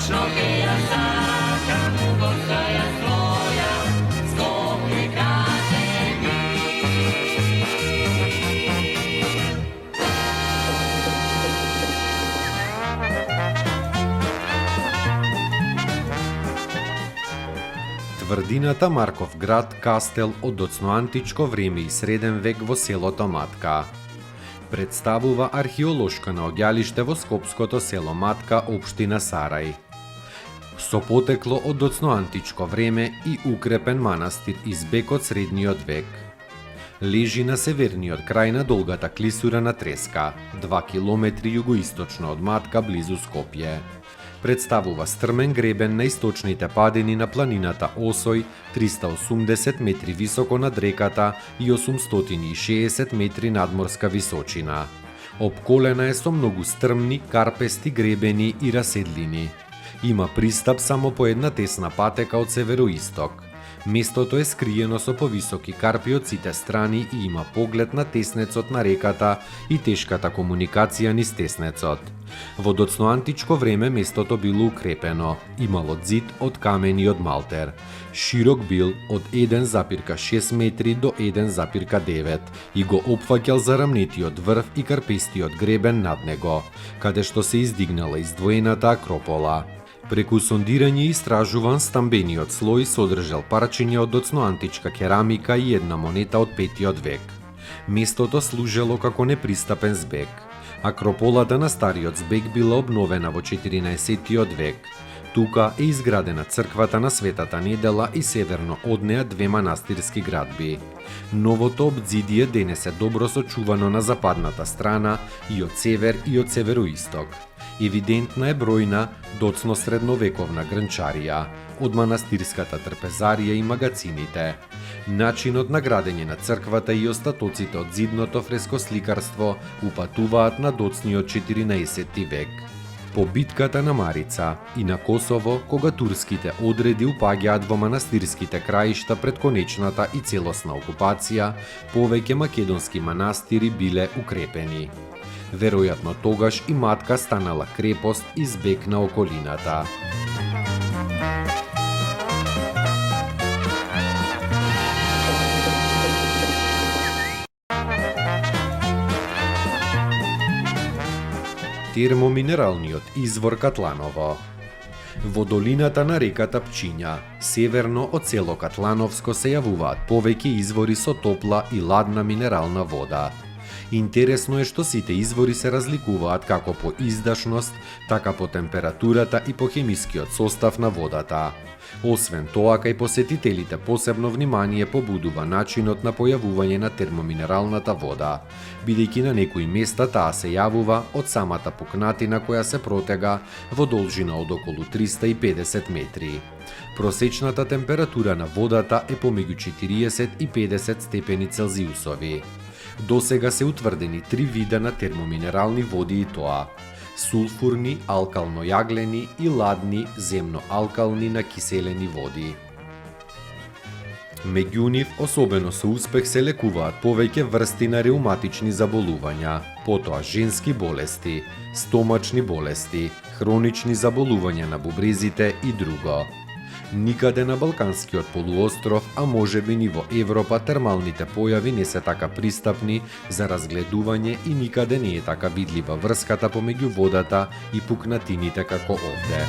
Tačno ke ja sakam, gorka ja svoja, Skoplje kaže mi. Тврдината Марков град Кастел од доцно античко време и среден век во селото Матка. Представува археолошко наоѓалиште во скопското село Матка, општина Сарај. Со потекло од доцно античко време и укрепен манастир избек од средниот век. Лежи на северниот крај на долгата клисура на Треска, 2 километри југоисточно од Матка, близу Скопје. Представува стрмен гребен на источните падини на планината Осој, 380 метри високо над реката и 860 метри надморска височина. Обколена е со многу стрмни, карпести гребени и раседлини. Има пристап само по една тесна патека од североисток. Местото е скриено со повисоки карпи од сите страни и има поглед на теснецот на реката и тешката комуникација низ теснецот. Во доцно античко време местото било укрепено, имало зид од камен и од малтер. Широк бил од 1,6 метри до 1,9 и го опфаќал зарамнетиот врв и карпестиот гребен над него, каде што се издигнала издвоената акропола. Преку сондирање истражуван стамбениот слој содржал парчиња од доцно античка керамика и една монета од 5-тиот век. Местото служело како непристапен збег. Акрополата на стариот збег била обновена во 14-тиот век. Тука е изградена црквата на Светата Недела и северно од неа 2 манастирски градби. Новото обзидие денес е добро сочувано на западната страна и од север и од североисток. Евидентна е бројна доцно средновековна грнчарија, од манастирската трпезарија и магацините. Начинот на градење на црквата и остатоците од зидното фрескосликарство упатуваат на доцниот 14 век. По битката на Марица и на Косово, кога турските одреди упаѓаат во манастирските краишта пред конечната и целосна окупација, повеќе македонски манастири биле укрепени. Веројатно тогаш и Матка станала крепост и збег на околината. Термоминералниот извор Катланово. Во долината на реката Пчиња, северно од село Катлановско, се јавуваат повеќе извори со топла и ладна минерална вода. Интересно е што сите извори се разликуваат како по издашност, така по температурата и по хемискиот состав на водата. Освен тоа, кај посетителите посебно внимание побудува начинот на појавување на термоминералната вода, бидејќи на некои места таа се јавува од самата пукнатина која се протега во должина од околу 350 метри. Просечната температура на водата е помеѓу 40 и 50 степени Целзиусови. Досега се утврдени 3 вида на термоминерални води и тоа: сулфурни, алкално-јаглени и ладни, земно-алкални накиселени води. Меѓу нив особено со успех се лекуваат повеќе врсти на реуматични заболувања, потоа женски болести, стомачни болести, хронични заболувања на бубрезите и друго. Никаде на Балканскиот полуостров, а можеби ни во Европа, термалните појави не се така пристапни за разгледување и никаде не е така видлива врската помеѓу водата и пукнатините како овде.